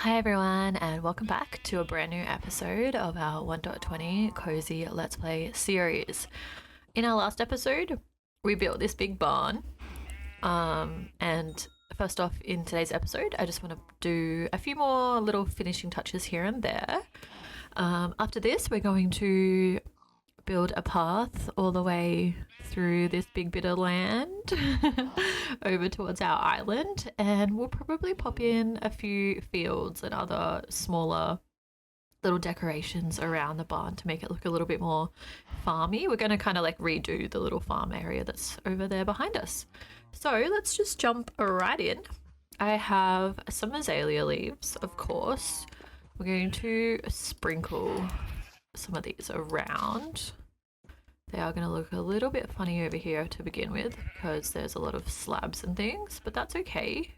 Hi everyone, and welcome back to a brand new episode of our 1.20 Cozy Let's Play series. In our last episode, we built this big barn. And first off, in today's episode, I just want to do a few more little finishing touches here and there. After this, we're going to build a path all the way through this big bit of land over towards our island, and we'll probably pop in a few fields and other smaller little decorations around the barn to make it look a little bit more farmy. We're going to kind of like redo the little farm area that's over there behind us. So let's just jump right in. I have some azalea leaves, of course. We're going to sprinkle some of these around. They are going to look a little bit funny over here to begin with because there's a lot of slabs and things, but that's okay.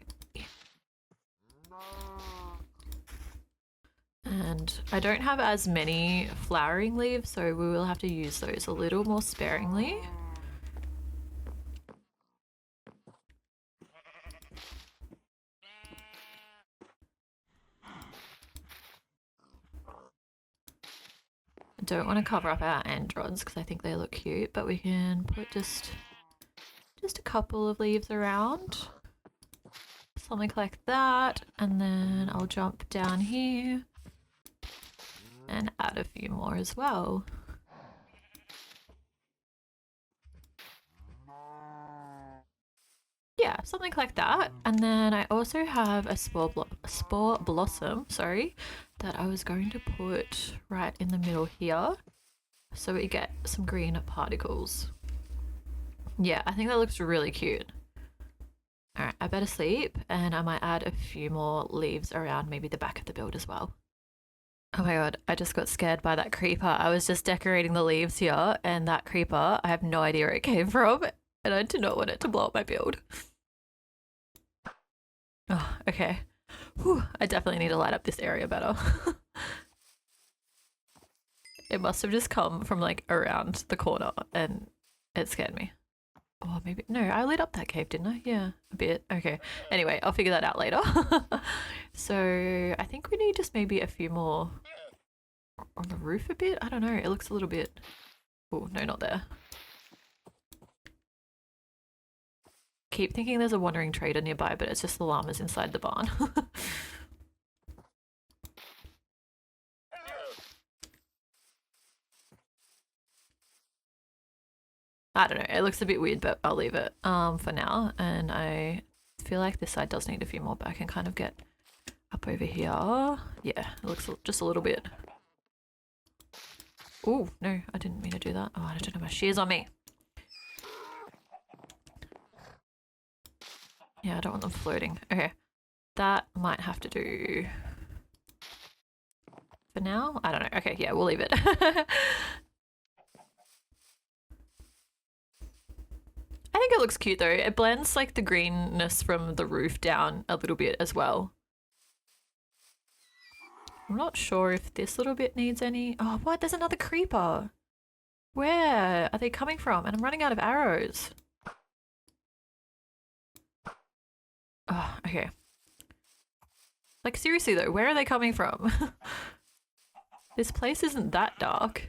And I don't have as many flowering leaves, so we will have to use those a little more sparingly. Don't want to cover up our androds because I think they look cute, but we can put just a couple of leaves around, something like that, and then I'll jump down here and add a few more as well. Yeah, something like that. And then I also have a spore blossom, sorry, that I was going to put right in the middle here so we get some green particles. Yeah, I think that looks really cute. All right, I better sleep, and I might add a few more leaves around maybe the back of the build as well. Oh my god, I just got scared by that creeper. I was just decorating the leaves here, and that creeper, I have no idea where it came from, and I do not want it to blow up my build. Oh, okay. Whew, I definitely need to light up this area better. It must have just come from like around the corner and it scared me. Oh, maybe, no, I lit up that cave, didn't I? Yeah, a bit. Okay. Anyway, I'll figure that out later. So I think we need just maybe a few more on the roof a bit. I don't know. It looks a little bit, oh, no, not there. Keep thinking there's a wandering trader nearby, but it's just the llamas inside the barn. I don't know, it looks a bit weird, but I'll leave it for now. And I feel like this side does need a few more, but I can kind of get up over here. Yeah, it looks just a little bit. Oh, no, I didn't mean to do that. Oh, I don't have my shears on me. Yeah, I don't want them floating. Okay, that might have to do for now. I don't know. Okay, yeah, we'll leave it. I think it looks cute though. It blends like the greenness from the roof down a little bit as well. I'm not sure if this little bit needs any. Oh, what? There's another creeper. Where are they coming from? And I'm running out of arrows. Oh, okay. Like seriously though, where are they coming from? This place isn't that dark.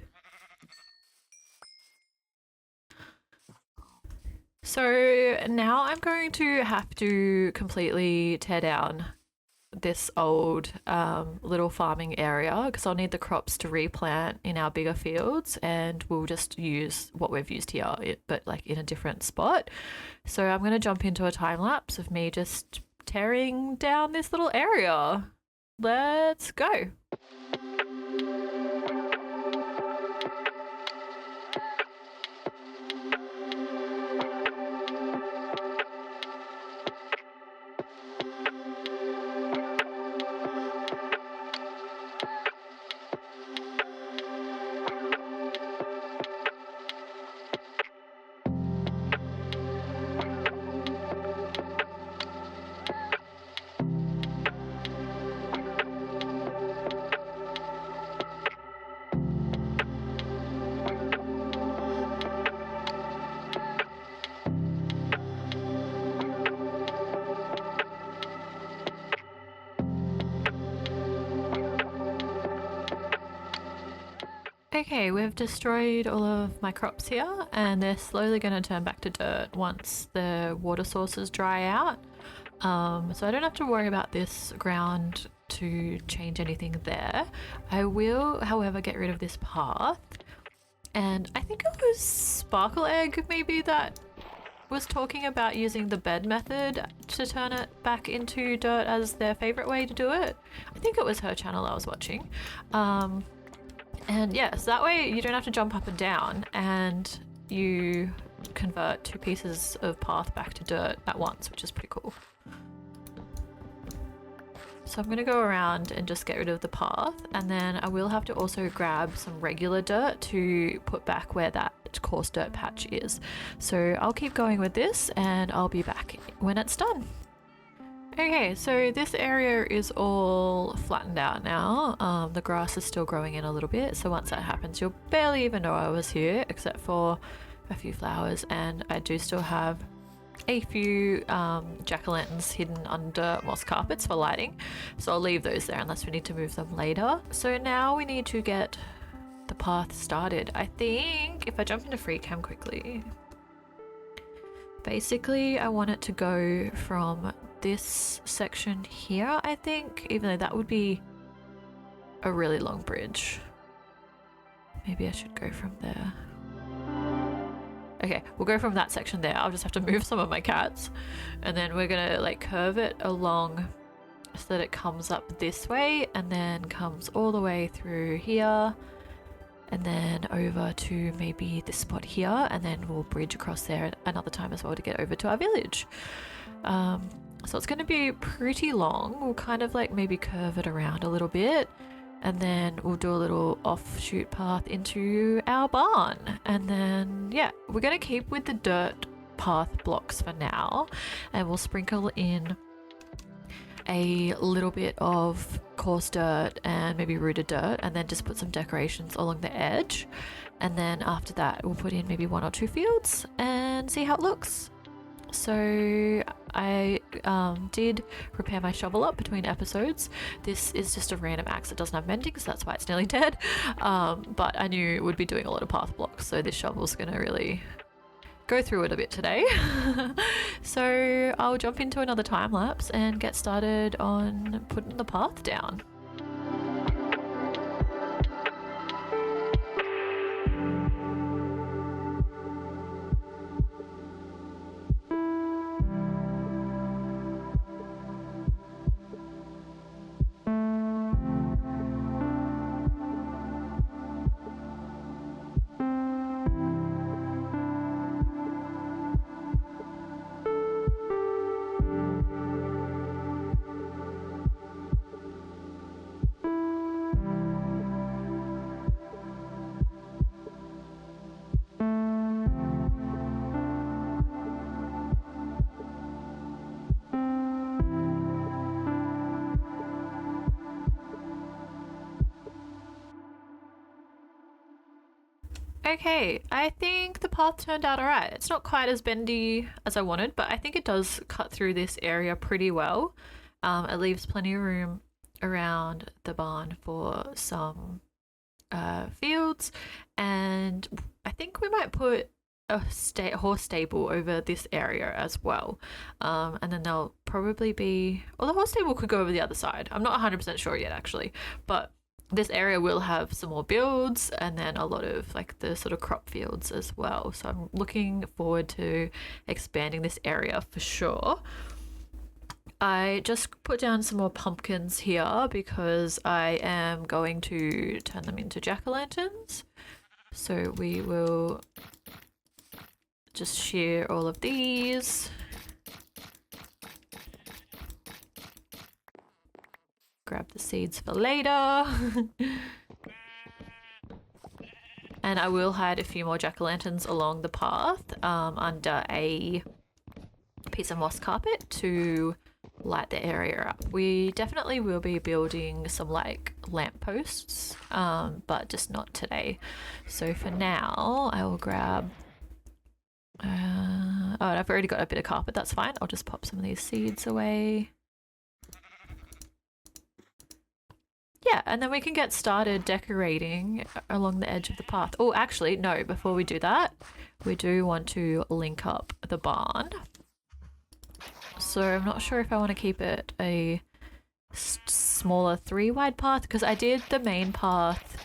So now I'm going to have to completely tear down this old little farming area because I'll need the crops to replant in our bigger fields, and we'll just use what we've used here, but like in a different spot. So I'm going to jump into a time lapse of me just tearing down this little area. Let's go. Okay, we've destroyed all of my crops here and they're slowly going to turn back to dirt once the water sources dry out. So I don't have to worry about this ground to change anything there. I will, however, get rid of this path. And I think it was Sparkle Egg maybe that was talking about using the bed method to turn it back into dirt as their favorite way to do it. I think it was her channel I was watching. And yes, that way you don't have to jump up and down and you convert 2 pieces of path back to dirt at once, which is pretty cool. So I'm going to go around and just get rid of the path, and then I will have to also grab some regular dirt to put back where that coarse dirt patch is. So I'll keep going with this and I'll be back when it's done. Okay, so this area is all flattened out now. The grass is still growing in a little bit, so once that happens you'll barely even know I was here except for a few flowers, and I do still have a few jack-o'-lanterns hidden under moss carpets for lighting, so I'll leave those there unless we need to move them later. So now we need to get the path started. I think if I jump into free cam quickly, basically I want it to go from this section here, I think, even though that would be a really long bridge. Maybe I should go from there. Okay, we'll go from that section there. I'll just have to move some of my cats, and then we're gonna like curve it along so that it comes up this way and then comes all the way through here and then over to maybe this spot here, and then we'll bridge across there another time as well to get over to our village. So it's going to be pretty long. We'll kind of like maybe curve it around a little bit, and then we'll do a little offshoot path into our barn. And then yeah, we're going to keep with the dirt path blocks for now, and we'll sprinkle in a little bit of coarse dirt and maybe rooted dirt, and then just put some decorations along the edge. And then after that we'll put in maybe 1 or 2 fields and see how it looks. So I did repair my shovel up between episodes. This is just a random axe that doesn't have mending, so that's why it's nearly dead. But I knew it would be doing a lot of path blocks, so this shovel's gonna really go through it a bit today. So I'll jump into another time lapse and get started on putting the path down. Okay, I think the path turned out alright. It's not quite as bendy as I wanted, but I think it does cut through this area pretty well. It leaves plenty of room around the barn for some fields, and I think we might put a horse stable over this area as well. And then there'll probably be, well, the horse stable could go over the other side. I'm not 100% sure yet actually, but this area will have some more builds and then a lot of like the sort of crop fields as well. So I'm looking forward to expanding this area for sure. I just put down some more pumpkins here because I am going to turn them into jack-o'-lanterns. So we will just shear all of these. Grab the seeds for later. And I will hide a few more jack-o'-lanterns along the path under a piece of moss carpet to light the area up. We definitely will be building some like lampposts, but just not today. So for now I will grab oh, I've already got a bit of carpet, that's fine. I'll just pop some of these seeds away. Yeah, and then we can get started decorating along the edge of the path. Oh, actually, no, before we do that, we do want to link up the barn. So I'm not sure if I want to keep it a smaller 3-wide path, because I did the main path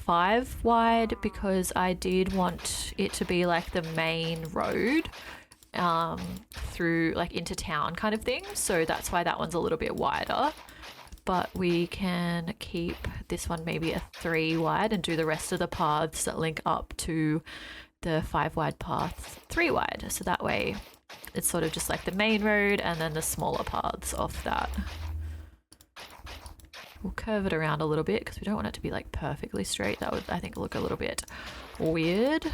5 wide because I did want it to be like the main road through like into town kind of thing. So that's why that one's a little bit wider. But we can keep this one maybe a 3 wide and do the rest of the paths that link up to the 5 wide path 3 wide. So that way it's sort of just like the main road and then the smaller paths off that. We'll curve it around a little bit because we don't want it to be like perfectly straight. That would, I think, look a little bit weird.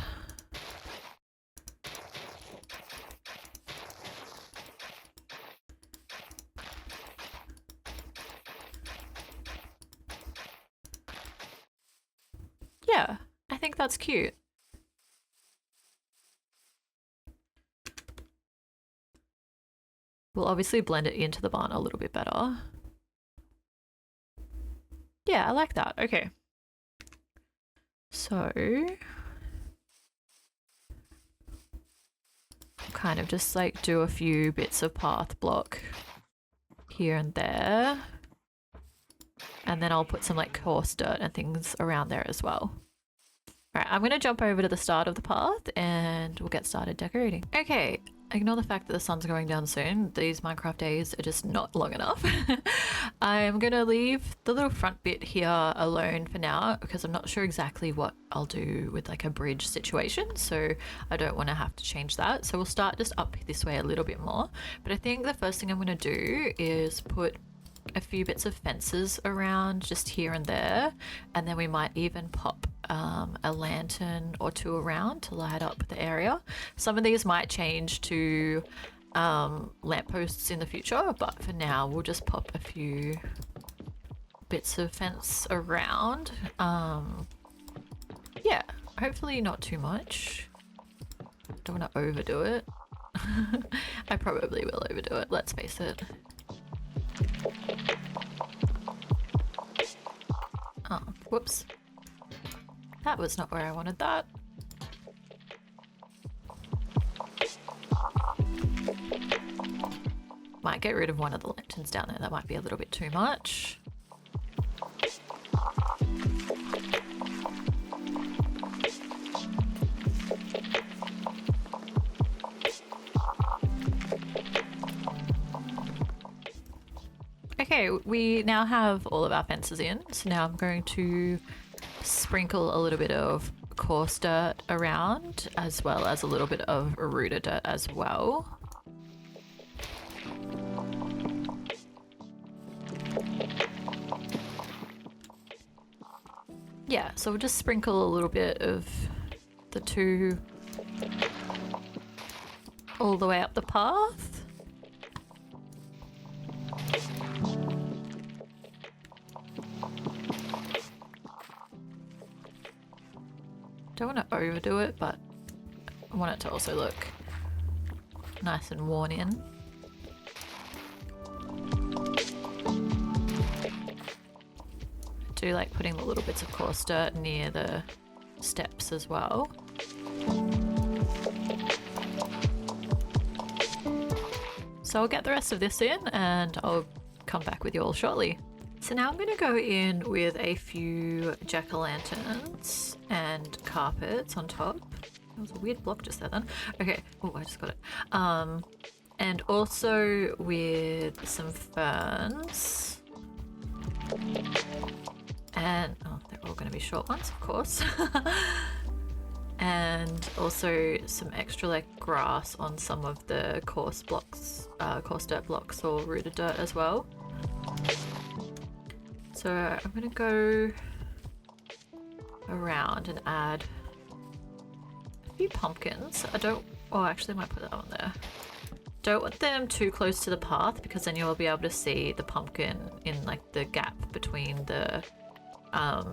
Yeah, I think that's cute. We'll obviously blend it into the barn a little bit better. Yeah, I like that. Okay. So kind of just like do a few bits of path block here and there. And then I'll put some like coarse dirt and things around there as well. Alright, I'm gonna jump over to the start of the path and we'll get started decorating. Okay, ignore the fact that the sun's going down soon. These Minecraft days are just not long enough. I'm gonna leave the little front bit here alone for now because I'm not sure exactly what I'll do with like a bridge situation, so I don't want to have to change that. So we'll start just up this way a little bit more. But I think the first thing I'm gonna do is put a few bits of fences around just here and there, and then we might even pop a lantern or two around to light up the area. Some of these might change to lampposts in the future, but for now we'll just pop a few bits of fence around. Yeah, hopefully not too much. Don't want to overdo it. I probably will overdo it, let's face it. Oh, whoops. That was not where I wanted that. Might get rid of one of the lanterns down there. That might be a little bit too much. Okay, we now have all of our fences in, so now I'm going to sprinkle a little bit of coarse dirt around, as well as a little bit of rooter dirt as well. Yeah, so we'll just sprinkle a little bit of the two all the way up the path. Don't want to overdo it, but I want it to also look nice and worn in. I do like putting the little bits of coarse dirt near the steps as well. So I'll get the rest of this in and I'll come back with you all shortly. So now I'm going to go in with a few jack-o'-lanterns and carpets on top. That was a weird block just there then. Okay, oh, I just got it. And also with some ferns. And, oh, they're all going to be short ones, of course. And also some extra like grass on some of the coarse blocks, coarse dirt blocks or rooted dirt as well. So I'm gonna go around and add a few pumpkins. I don't, oh actually I might put that one there. Don't want them too close to the path because then you'll be able to see the pumpkin in like the gap between the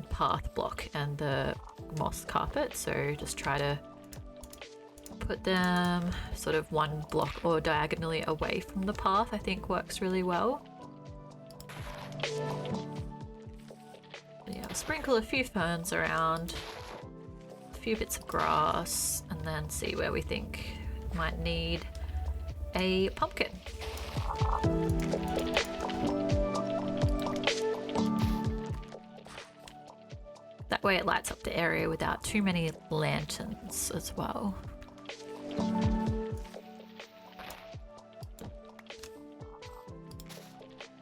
path block and the moss carpet. So just try to put them sort of one block or diagonally away from the path, I think works really well. sprinkle a few ferns around, a few bits of grass, and then see where we think might need a pumpkin. That way it lights up the area without too many lanterns as well.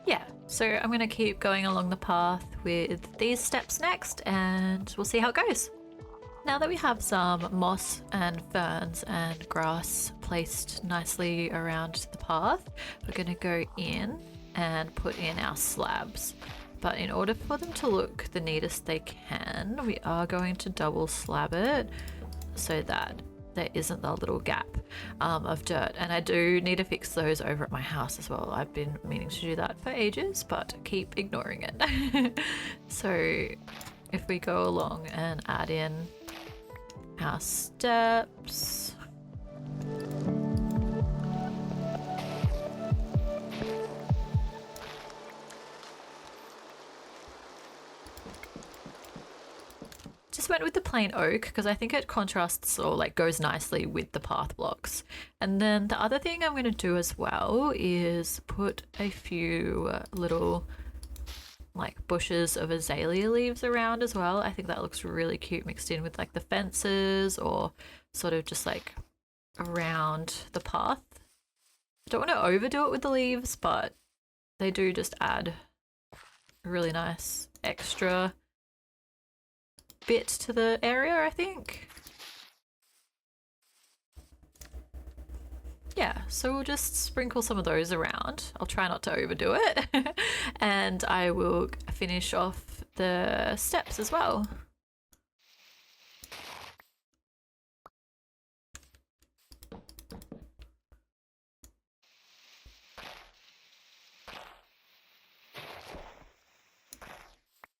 Yeah, so I'm going to keep going along the path with these steps next and we'll see how it goes. Now that we have some moss and ferns and grass placed nicely around the path, we're going to go in and put in our slabs. But in order for them to look the neatest they can, we are going to double slab it so that there isn't a little gap of dirt. And I do need to fix those over at my house as well. I've been meaning to do that for ages, but keep ignoring it. So if we go along and add in our steps. Just went with the plain oak because I think it contrasts or like goes nicely with the path blocks. And then the other thing I'm going to do as well is put a few little like bushes of azalea leaves around as well. I think that looks really cute mixed in with like the fences or sort of just like around the path. I don't want to overdo it with the leaves, but they do just add a really nice extra bit to the area, I think. Yeah, so we'll just sprinkle some of those around. I'll try not to overdo it. And I will finish off the steps as well.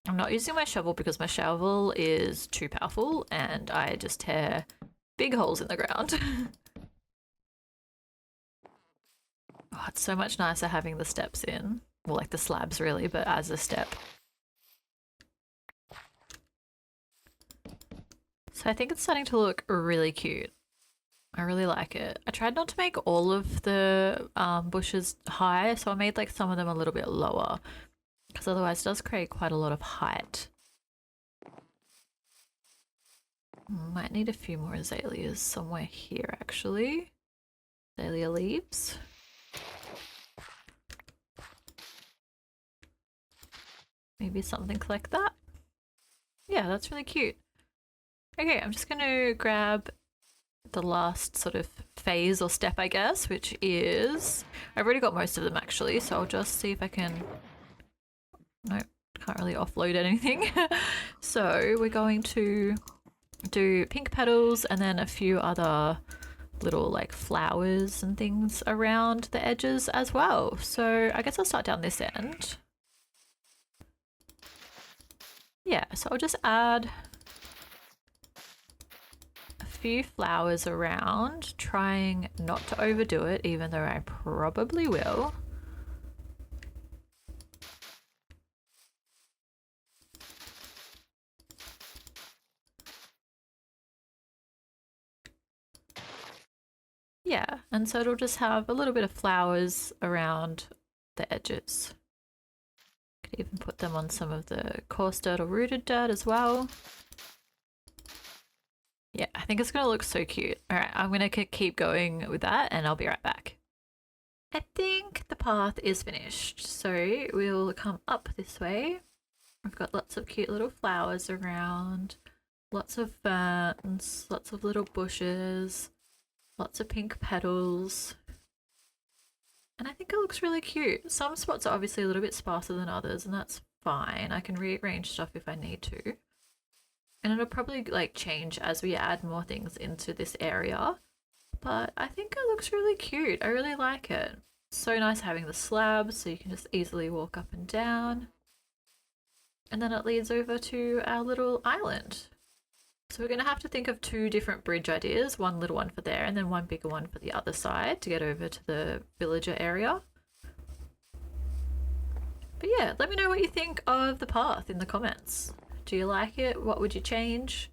I'm not using my shovel because my shovel is too powerful and I just tear big holes in the ground. Oh, it's so much nicer having the steps in. Well, like the slabs really, but as a step. So I think it's starting to look really cute. I really like it. I tried not to make all of the bushes high, so I made like some of them a little bit lower because otherwise it does create quite a lot of height. Might need a few more azaleas somewhere here actually. Azalea leaves. Maybe something like that. Yeah, that's really cute. Okay, I'm just going to grab the last sort of phase or step, I guess, which is... I've already got most of them actually, so I'll just see if I can... Nope, can't really offload anything. So we're going to do pink petals and then a few other little like flowers and things around the edges as well. So I guess I'll start down this end. Yeah, so I'll just add a few flowers around, trying not to overdo it, even though I probably will. Yeah, and so it'll just have a little bit of flowers around the edges. Could even put them on some of the coarse dirt or rooted dirt as well. Yeah, I think it's going to look so cute. All right, I'm going to keep going with that and I'll be right back. I think the path is finished, so we'll come up this way. I've got lots of cute little flowers around, lots of ferns, lots of little bushes, lots of pink petals. And I think it looks really cute. Some spots are obviously a little bit sparser than others, and that's fine. I can rearrange stuff if I need to. And it'll probably like change as we add more things into this area. But I think it looks really cute. I really like it. So nice having the slabs so you can just easily walk up and down. And then it leads over to our little island. So we're going to have to think of two different bridge ideas, one little one for there and then one bigger one for the other side to get over to the villager area. But yeah, let me know what you think of the path in the comments. Do you like it? What would you change?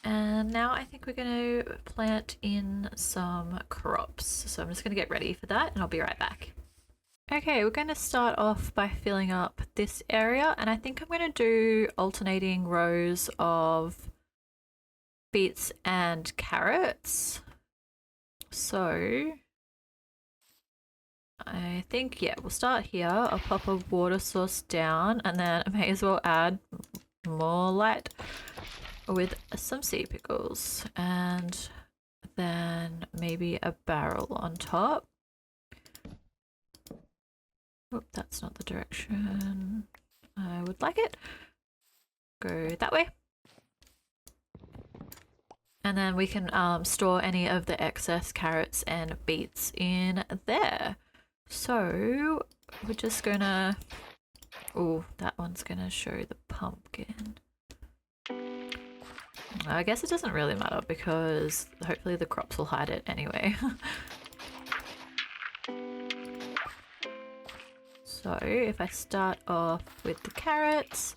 And now I think we're going to plant in some crops. So I'm just going to get ready for that and I'll be right back. Okay, we're going to start off by filling up this area, and I think I'm going to do alternating rows of beets and carrots. So I think, yeah, we'll start here. I'll pop a water source down, and then I may as well add more light with some sea pickles, and then maybe a barrel on top. Oh, that's not the direction I would like it. Go that way. And then we can store any of the excess carrots and beets in there. So we're just gonna... Oh, that one's gonna show the pumpkin. I guess it doesn't really matter because hopefully the crops will hide it anyway. So if I start off with the carrots,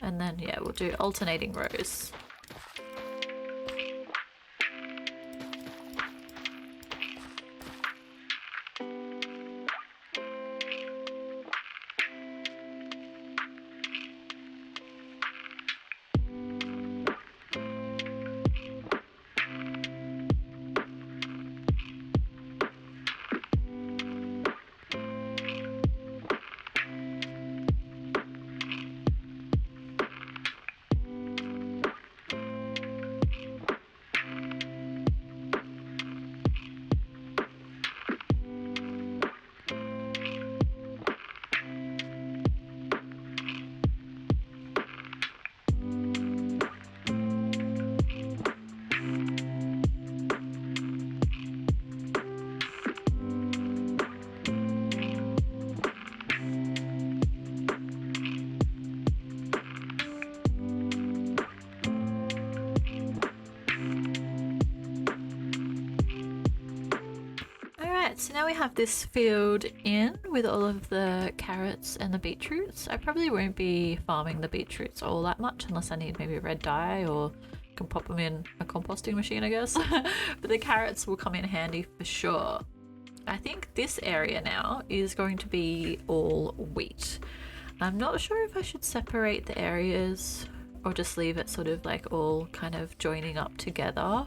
and then yeah, we'll do alternating rows. So now we have this filled in with all of the carrots and the beetroots. I probably won't be farming the beetroots all that much unless I need maybe a red dye or can pop them in a composting machine, I guess. But the carrots will come in handy for sure. I think this area now is going to be all wheat. I'm not sure if I should separate the areas or just leave it sort of like all kind of joining up together.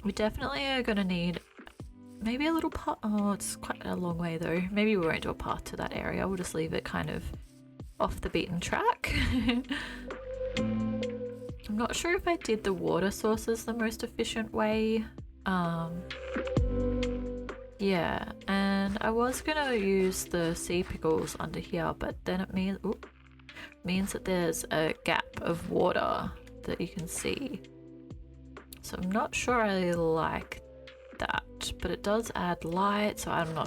We definitely are going to need maybe a little path. Oh, it's quite a long way though. Maybe we won't do a path to that area. We'll just leave it kind of off the beaten track. I'm not sure if I did the water sources the most efficient way. Yeah, and I was gonna use the sea pickles under here, but then it means that there's a gap of water that you can see. So I'm not sure I like that, but it does add light, so I don't know.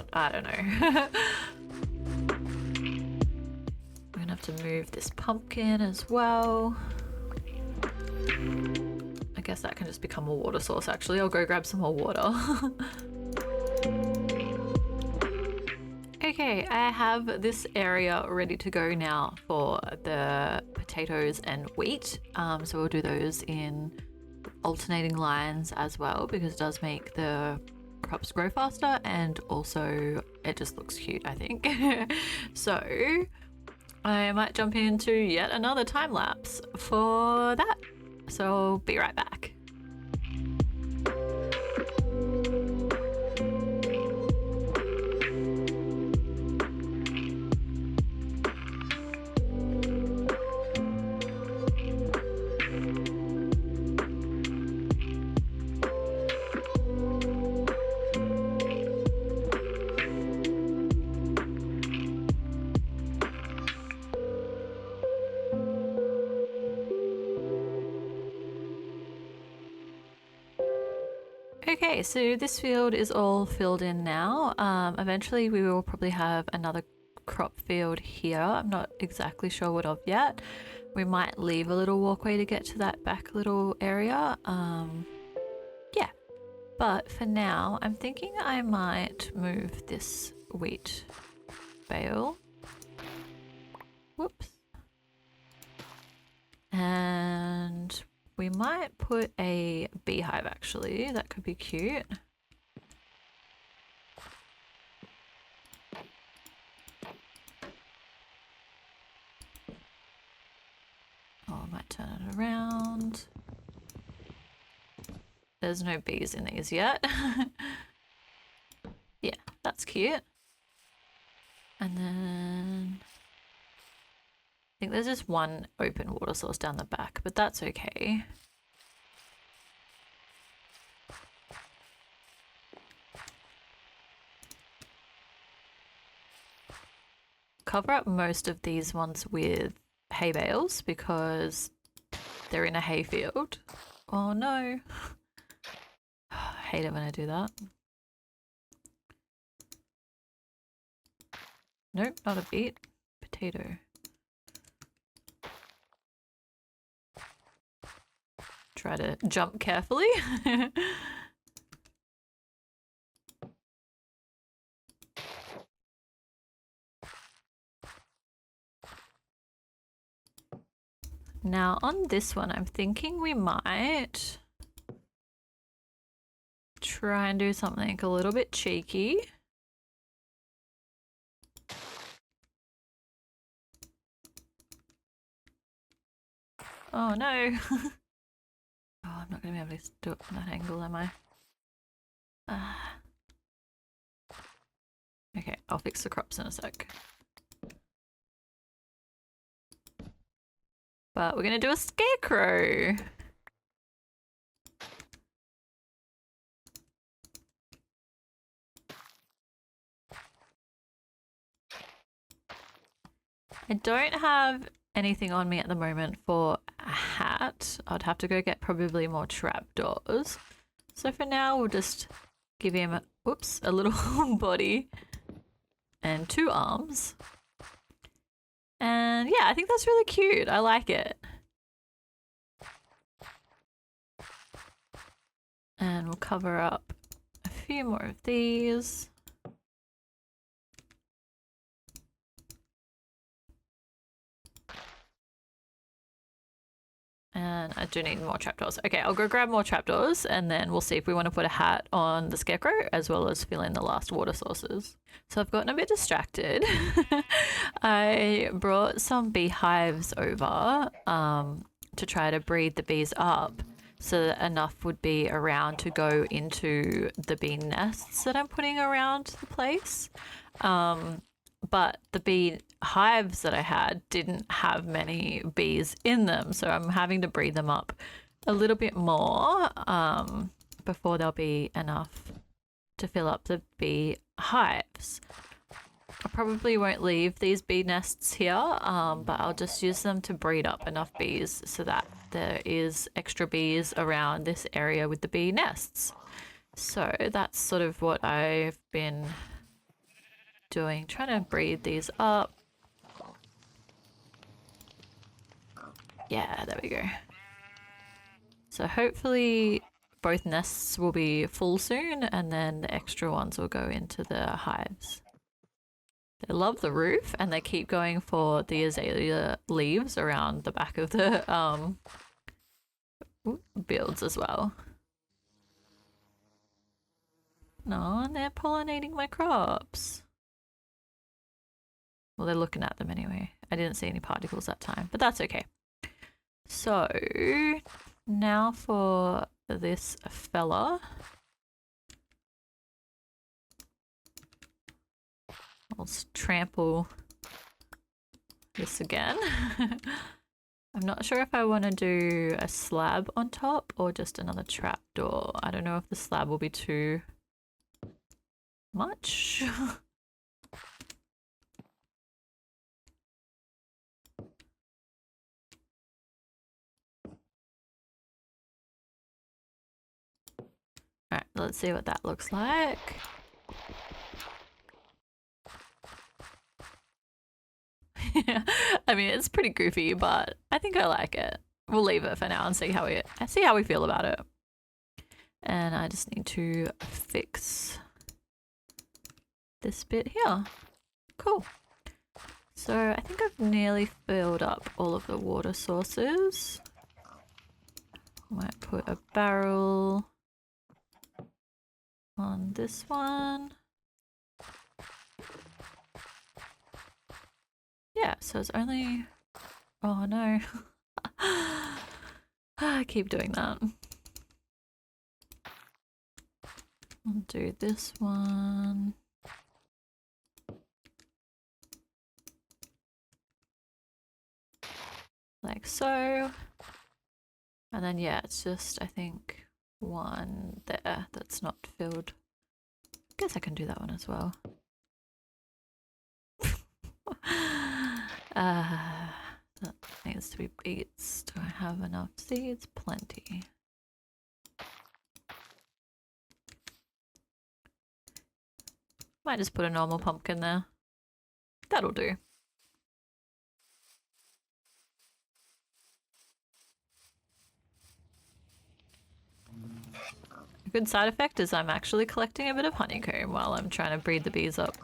We're gonna have to move this pumpkin as well. I guess that can just become a water source actually. I'll go grab some more water. Okay, I have this area ready to go now for the potatoes and wheat. So we'll do those in alternating lines as well because it does make the crops grow faster and also it just looks cute, I think. So I might jump into yet another time lapse for that. So I'll be right back. Okay, so this field is all filled in now. Eventually we will probably have another crop field here. I'm not exactly sure what of yet. We might leave a little walkway to get to that back little area. Yeah, but for now I'm thinking I might move this wheat bale. Whoops. might put a beehive actually. That could be cute. Oh, I might turn it around. There's no bees in these yet. Yeah, that's cute. And then I think there's just one open water source down the back, but that's okay. Cover up most of these ones with hay bales because they're in a hayfield. Oh no. I hate it when I do that. Nope, not a beet. Potato. Try to jump carefully. Now on this one, I'm thinking we might try and do something a little bit cheeky. Oh no. Oh, I'm not going to be able to do it from that angle, am I? Okay, I'll fix the crops in a sec. But we're going to do a scarecrow. I don't have anything on me at the moment for a hat. I'd have to go get probably more trapdoors. So for now, we'll just give him a little body and 2 arms. And yeah, I think that's really cute. I like it. And we'll cover up a few more of these. And I do need more trapdoors. Okay, I'll go grab more trapdoors and then we'll see if we want to put a hat on the scarecrow as well as fill in the last water sources. So I've gotten a bit distracted. I brought some beehives over to try to breed the bees up so that enough would be around to go into the bee nests that I'm putting around the place. But the bee hives that I had didn't have many bees in them, so I'm having to breed them up a little bit more before there'll be enough to fill up the bee hives. I probably won't leave these bee nests here, but I'll just use them to breed up enough bees so that there is extra bees around this area with the bee nests. So that's sort of what I've been doing, trying to breed these up. Yeah, there we go. So hopefully both nests will be full soon and then the extra ones will go into the hives. They love the roof and they keep going for the azalea leaves around the back of the builds as well. No, and they're pollinating my crops. Well, they're looking at them anyway. I didn't see any particles that time, but that's okay. So now for this fella. I'll trample this again. I'm not sure if I want to do a slab on top or just another trapdoor. I don't know if the slab will be too much. Alright, let's see what that looks like. I mean, it's pretty goofy, but I think I like it. We'll leave it for now and see how we feel about it. And I just need to fix this bit here. Cool. So I think I've nearly filled up all of the water sources. Might put a barrel on this one. Yeah, so it's only... Oh no. I keep doing that. I'll do this one. Like so. And then yeah, it's just, I think, one there that's not filled. Guess I can do that one as well. That needs to be beets. Do I have enough seeds? Plenty. Might just put a normal pumpkin there. That'll do. A good side effect is I'm actually collecting a bit of honeycomb while I'm trying to breed the bees up.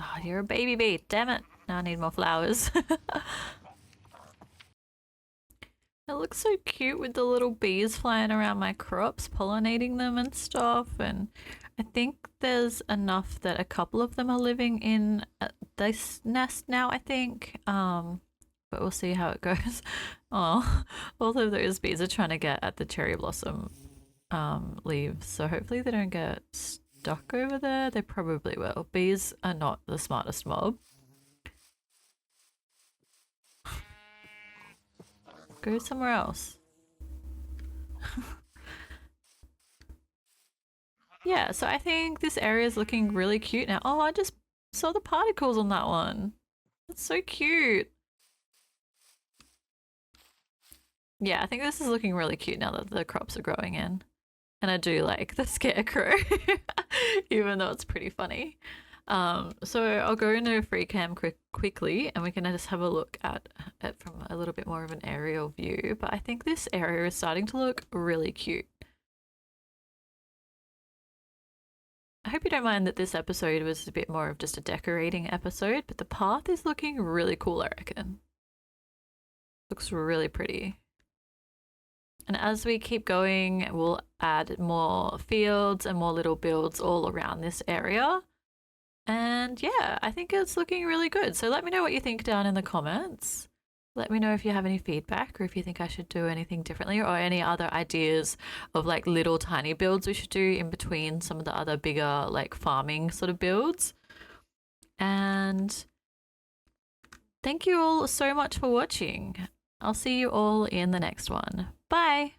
Oh, you're a baby bee, damn it. Now I need more flowers. It looks so cute with the little bees flying around my crops, pollinating them and stuff. And I think there's enough that a couple of them are living in this nest now, I think. But we'll see how it goes. Oh, both of those bees are trying to get at the cherry blossom leaves. So hopefully they don't get stuck over there. They probably will. Bees are not the smartest mob. Go somewhere else. Yeah, so I think this area is looking really cute now. Oh, I just saw the particles on that one. That's so cute. Yeah, I think this is looking really cute now that the crops are growing in. And I do like the scarecrow, even though it's pretty funny. So I'll go into free cam quickly and we can just have a look at it from a little bit more of an aerial view. But I think this area is starting to look really cute. I hope you don't mind that this episode was a bit more of just a decorating episode, but the path is looking really cool, I reckon. Looks really pretty. And as we keep going, we'll add more fields and more little builds all around this area. And yeah, I think it's looking really good. So let me know what you think down in the comments. Let me know if you have any feedback or if you think I should do anything differently or any other ideas of like little tiny builds we should do in between some of the other bigger like farming sort of builds. And thank you all so much for watching. I'll see you all in the next one. Bye!